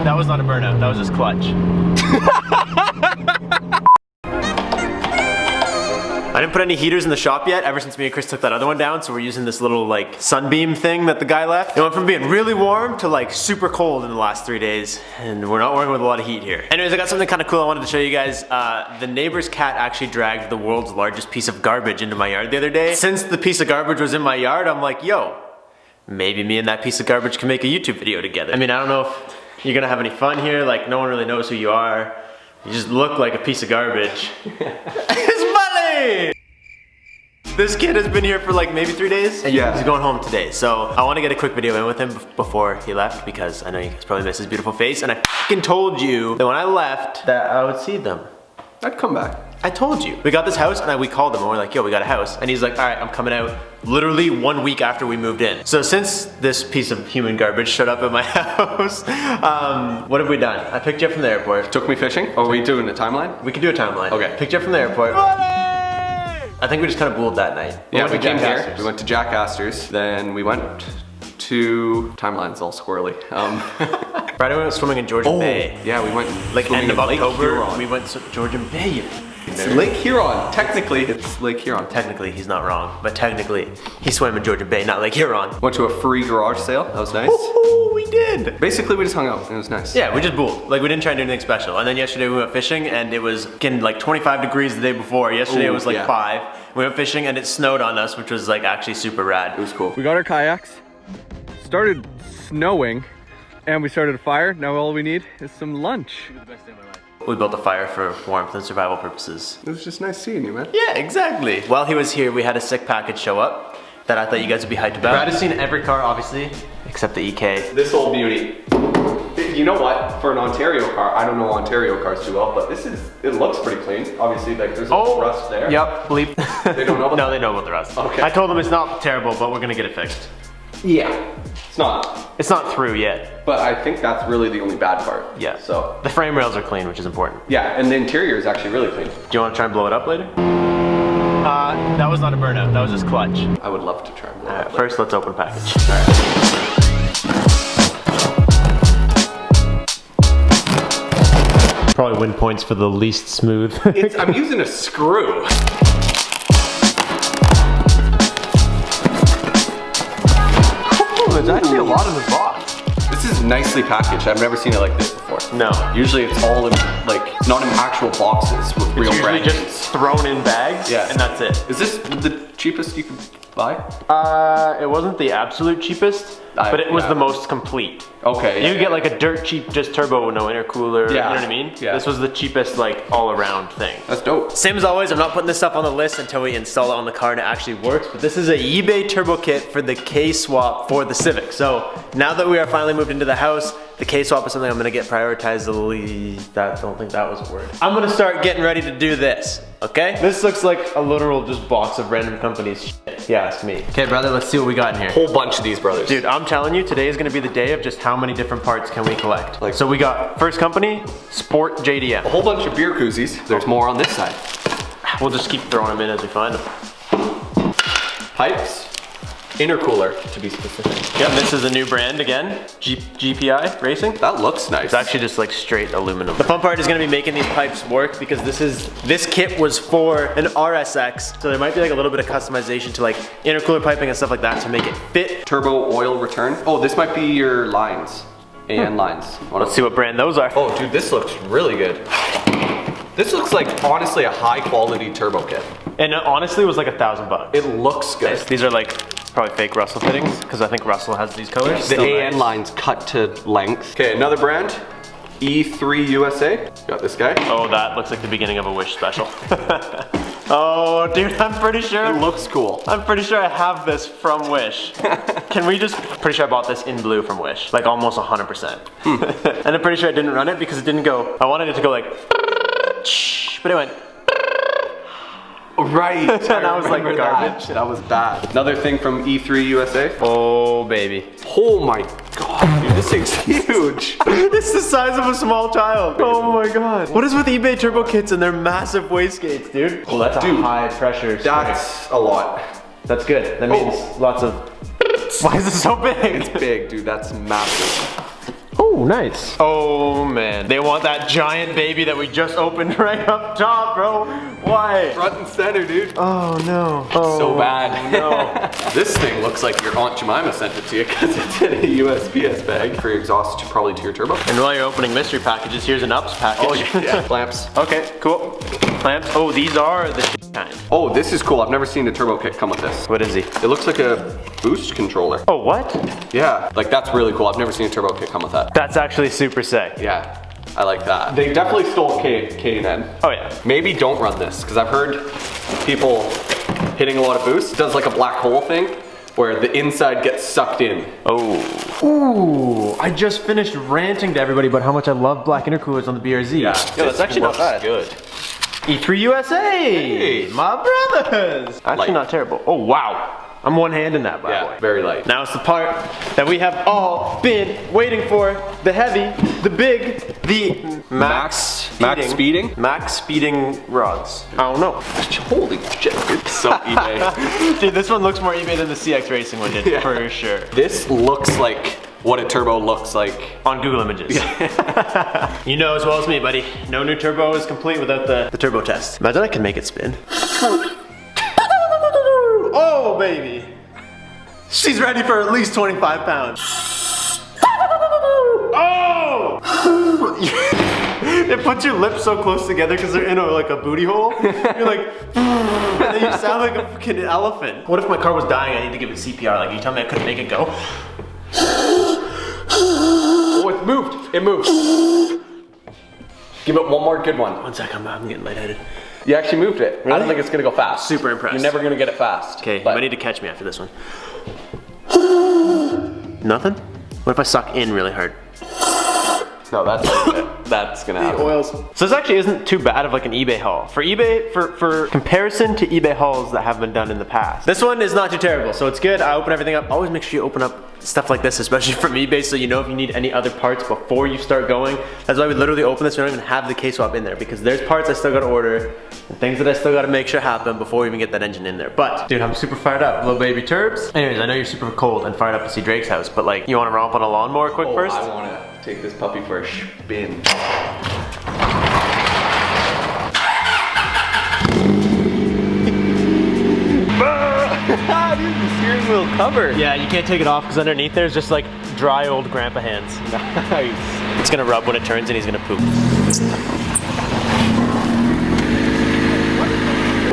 That was not a burnout, that was just clutch. I didn't put any heaters in the shop yet ever since me and Chris took that other one down, so we're using this little like sunbeam thing that the guy left. It went from being really warm to like super cold in the last 3 days, and we're not working with a lot of heat here. Anyways, I got something kind of cool I wanted to show you guys. The neighbor's cat actually dragged the world's largest piece of garbage into my yard the other day. Since the piece of garbage was in my yard, I'm like, yo, maybe me and that piece of garbage can make a YouTube video together. I mean, I don't know if you're gonna have any fun here, like no one really knows who you are. You just look like a piece of garbage. It's funny! This kid has been here for like maybe 3 days, and he's going home today. So I want to get a quick video in with him before he left, because I know you guys probably miss his beautiful face, and I fucking told you that when I left that I would see them. I'd come back. I told you. We got this house and we called him and we're like, yo, we got a house. And he's like, all right, I'm coming out literally 1 week after we moved in. So since this piece of human garbage showed up at my house, what have we done? I picked you up from the airport. Took me fishing? Oh, are we doing a timeline? We can do a timeline. Okay. Picked you up from the airport. I think we just kind of booled that night. Yeah, we came here. We went to Jack Astor's. Then we went to timeline's all squirrely. Friday we went swimming in Georgian Bay. Yeah, we went like end of October. Huron. We went to Georgian Bay. It's Lake Huron. Technically, it's Lake Huron. Technically, he's not wrong, but technically, he swam in Georgian Bay, not Lake Huron. Went to a free garage sale. That was nice. Ooh, we did. Basically, we just hung out. It was nice. Yeah, we just booled. Like, we didn't try and do anything special. And then yesterday we went fishing, and it was getting like 25 degrees the day before. Yesterday it was like 5. We went fishing, and it snowed on us, which was like actually super rad. It was cool. We got our kayaks, started snowing, and we started a fire. Now all we need is some lunch. We built a fire for warmth and survival purposes. It was just nice seeing you, man. Yeah, exactly. While he was here, we had a sick package show up that I thought you guys would be hyped about. Brad has seen every car, obviously, except the EK. This old beauty. You know what? For an Ontario car, I don't know Ontario cars too well, but it looks pretty clean. Obviously, like there's a rust there. Yep, bleep. They don't know about No, they know about the rust. Okay. I told them it's not terrible, but we're gonna get it fixed. Yeah. It's not. It's not through yet. But I think that's really the only bad part. Yeah. So. The frame rails are clean, which is important. Yeah, and the interior is actually really clean. Do you want to try and blow it up later? That was not a burnout, that was just clutch. I would love to try and blow it up. First, let's open package. Probably win points for the least smooth. I'm using a screw. There's actually a lot in this box. This is nicely packaged. I've never seen it like this before. No. Usually it's all in, like, not in actual boxes with real usually brand. just thrown in bags, and that's it. Is this the cheapest you could buy? It wasn't the absolute cheapest, but it was the most complete. Okay. You could get like a dirt cheap just turbo with no intercooler, you know what I mean? Yeah. This was the cheapest like all around thing. That's dope. Same as always, I'm not putting this stuff on the list until we install it on the car and it actually works, but this is an eBay turbo kit for the K-swap for the Civic. So now that we are finally moved into the house, the K-swap is something I'm gonna get prioritized. I don't think that was a word. I'm gonna start getting ready to do this, okay? This looks like a literal just box of random companies shit, if you ask me. Okay, brother, let's see what we got in here. Whole bunch of these, brothers. Dude, I'm telling you, today is gonna be the day of just how many different parts can we collect. Like, so we got first company, Sport JDM. A whole bunch of beer koozies. There's more on this side. We'll just keep throwing them in as we find them. Pipes, intercooler to be specific. Yep, this is a new brand again, GPI Racing. That looks nice. It's actually just like straight aluminum. The fun part is gonna be making these pipes work because this kit was for an RSX, so there might be like a little bit of customization to like intercooler piping and stuff like that to make it fit. Turbo oil return. Oh, this might be your lines. AN lines. Let's see what brand those are. Oh, dude, this looks really good. This looks like, honestly, a high quality turbo kit. And it honestly was like $1,000. It looks good. These are like probably fake Russell fittings because I think Russell has these colors. The AN lines cut to length. Okay, another brand. E3 USA. Got this guy. Oh, that looks like the beginning of a Wish special. Oh, dude, I'm pretty sure. It looks cool. I'm pretty sure I have this from Wish. Can we just, pretty sure I bought this in blue from Wish. Like almost 100%. And I'm pretty sure I didn't run it because it didn't go, I wanted it to go like, but it went. Right. And I was like garbage. That was bad. Another thing from E3 USA. Oh, baby. Oh my God, dude, this thing's huge. It's the size of a small child. Oh my God. What is with eBay turbo kits and their massive wastegates, dude? Well, that's a high pressure. That's a lot. That's good. That means lots of. Why is it so big? It's big, dude. That's massive. Oh, Ooh, nice. Oh man, they want that giant baby that we just opened right up top, bro. Why? Front and center, dude. Oh no. Oh, So bad. no. This thing looks like your Aunt Jemima sent it to you because it's in a USPS bag for your exhaust, probably to your turbo. And while you're opening mystery packages, here's an ups package. Oh yeah, clamps. Okay, cool. Clamps. Oh, these are the kind. Oh, this is cool. I've never seen a turbo kit come with this. What is he? It looks like a boost controller. Oh, what? Yeah, like that's really cool. I've never seen a turbo kit come with that. That's actually super sick. Yeah, I like that. They definitely stole K&N. Oh yeah. Maybe don't run this, because I've heard people hitting a lot of boosts. It does like a black hole thing, where the inside gets sucked in. Oh. Ooh, I just finished ranting to everybody about how much I love black intercoolers on the BRZ. Yeah, Yo, that's actually not bad. Good. E3 USA! Hey. My brothers! Actually Light. not terrible. Oh wow. I'm one hand in that bad Yeah, boy. very light. Now it's the part that we have all been waiting for. The heavy, the big, the max speeding? Max speeding rods. I don't know. Holy shit, dude. So eBay. Dude, this one looks more eBay than the CX Racing one did, Yeah. for sure. This looks like what a turbo looks like. On Google Images. You know as well as me, buddy. No new turbo is complete without the turbo test. Imagine I can make it spin. Oh, baby. She's ready for at least 25 pounds. Oh! It puts your lips so close together because they're in like a booty hole. You're like, and then you sound like a fucking elephant. What if my car was dying? I need to give it CPR. Like, you tell me I couldn't make it go? Oh, it moved. It moved. Give it one more good one. One sec, I'm getting lightheaded. You actually moved it. I Really? don't think it's gonna go fast. Super impressed. You're never gonna get it fast. Okay, you but might need to catch me after this one. Nothing? What if I suck in really hard? no, that's gonna happen. Oils. So this actually isn't too bad of like an eBay haul. For eBay, for comparison to eBay hauls that have been done in the past. This one is not too terrible, so it's good. I open everything up. Always make sure you open up stuff like this, especially from eBay, so you know if you need any other parts before you start going. That's why we literally open this. We don't even have the K-swap in there because there's parts I still gotta order and things that I still gotta make sure happen before we even get that engine in there. But dude, I'm super fired up. Little baby turbs. Anyways, I know you're super cold and fired up to see Drake's house, but like, you wanna romp on a lawnmower quick first? I wanna take this puppy for a spin. Dude, the steering wheel cover. Yeah, you can't take it off because underneath there's just like dry old grandpa hands. Nice. It's gonna rub when it turns and he's gonna poop.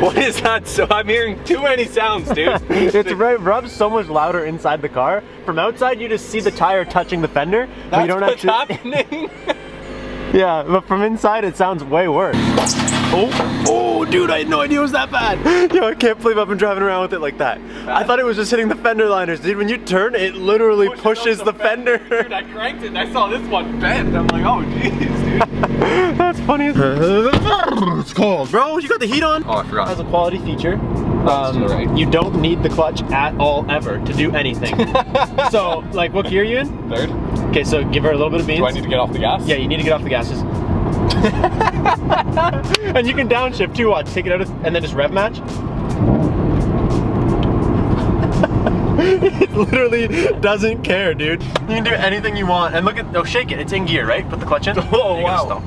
What is that? So I'm hearing too many sounds, dude. It rubs so much louder inside the car. From outside, you just see the tire touching the fender, but you don't what's actually. happening. Yeah, but from inside, it sounds way worse. Oh, dude, I had no idea it was that bad. Yo, I can't believe I've been driving around with it like that. I thought it was just hitting the fender liners. Dude, when you turn, it literally pushes the fender. Dude, I cranked it and I saw this one bend. I'm like, oh jeez, dude. That's funny as It's cold. Bro, you got the heat on? Oh, I forgot. As a quality feature. Right. You don't need the clutch at all ever to do anything. So, like, what gear are you in? Third. Okay, so give her a little bit of beans. Do I need to get off the gas? Yeah, you need to get off the gases. And you can downshift too, watch. Take it out and then just rev match. It literally doesn't care, dude. You can do anything you want. And look at, oh, shake it. It's in gear, right? Put the clutch in. Oh, wow.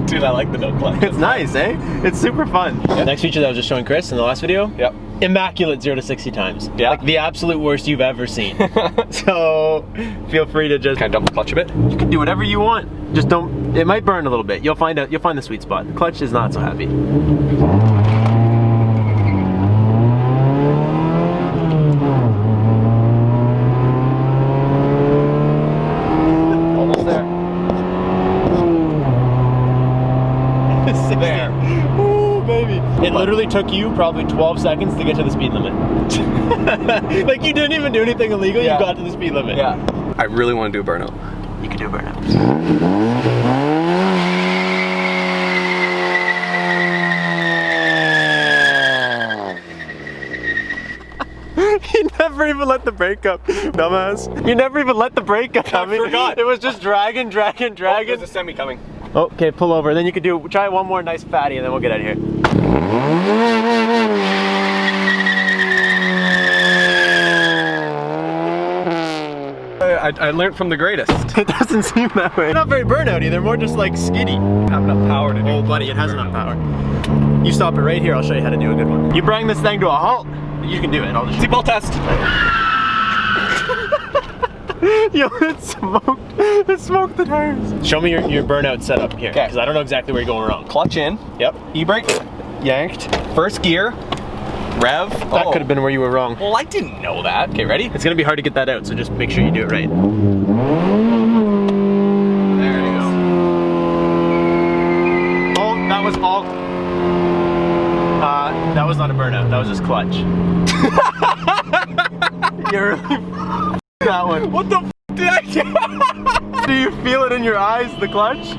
Dude, I like the no clutch. It's nice, eh? It's super fun. Yeah. Next feature that I was just showing Chris in the last video. Yep. Immaculate 0 to 60 times. Yeah. Like the absolute worst you've ever seen. So feel free to just. Can I double clutch a bit? You can do whatever you want. Just don't. It might burn a little bit. You'll find out. You'll find the sweet spot. The clutch is not so happy. Almost there. There. Ooh, baby. It literally took you probably 12 seconds to get to the speed limit. Like you didn't even do anything illegal. Yeah. You got to the speed limit. Yeah. I really want to do a burnout. You can do a burnout. You never even let the brake up, dumbass. You never even let the brake up. I forgot. It was just dragging. Oh, there's a semi coming. Okay, pull over. Then you could try one more nice fatty and then we'll get out of here. I learned from the greatest. It doesn't seem that way. Not very burnouty, they're more just like skiddy. Have enough power to do. Oh buddy, it has enough power. You stop it right here, I'll show you how to do a good one. You bring this thing to a halt, you can do it. I'll just Seatbelt test. Yo, it smoked the tires. Show me your burnout setup here, because I don't know exactly where you're going wrong. Clutch in. Yep. E-brake yanked. First gear. Rev. That could have been where you were wrong. Well, I didn't know that. Okay, ready? It's gonna be hard to get that out, so just make sure you do it right. There you go. Oh, that was all. That was not a burnout. That was just clutch. You're really that one. What the did I do? Do you feel it in your eyes, the clutch?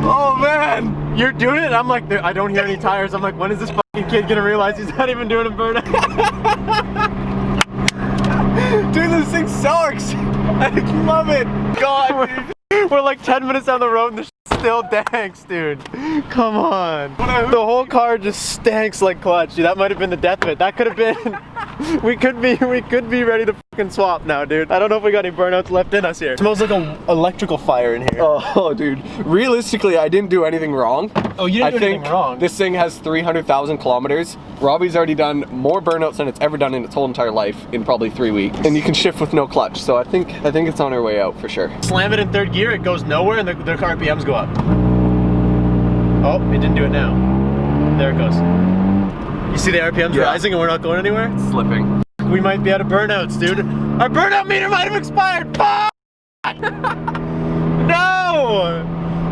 Oh man. You're doing it, and I'm like, I don't hear any tires. I'm like, when is this fucking kid gonna realize he's not even doing a burnout? Dude, this thing sucks. I love it. God, dude. We're like 10 minutes down the road and the still danks, dude. Come on. The whole car just stanks like clutch. Dude, that might have been the death of it. That could have been. We could be ready to fucking swap now, dude. I don't know if we got any burnouts left in us here. It smells like an electrical fire in here. Oh, dude. Realistically, I didn't do anything wrong. Oh, you didn't do anything wrong. This thing has 300,000 kilometers. Robbie's already done more burnouts than it's ever done in its whole entire life in probably 3 weeks. And you can shift with no clutch, so I think it's on our way out for sure. Slam it in third gear, it goes nowhere, and the RPMs go up. Oh, it didn't do it now. There it goes. You see the RPMs rising and we're not going anywhere? It's slipping. We might be out of burnouts, dude. Our burnout meter might have expired. Fuck! No!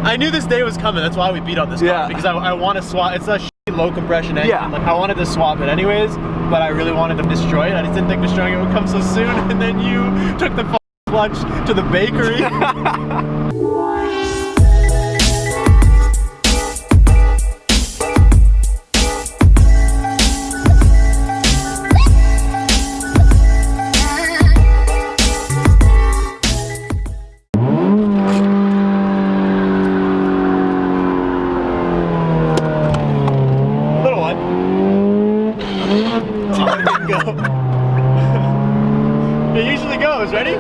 I knew this day was coming. That's why we beat on this car. Because I want to swap. It's a low compression engine. Yeah. Like, I wanted to swap it anyways, but I really wanted to destroy it. I just didn't think destroying it would come so soon. And then you took the clutch to the bakery. It usually goes, ready?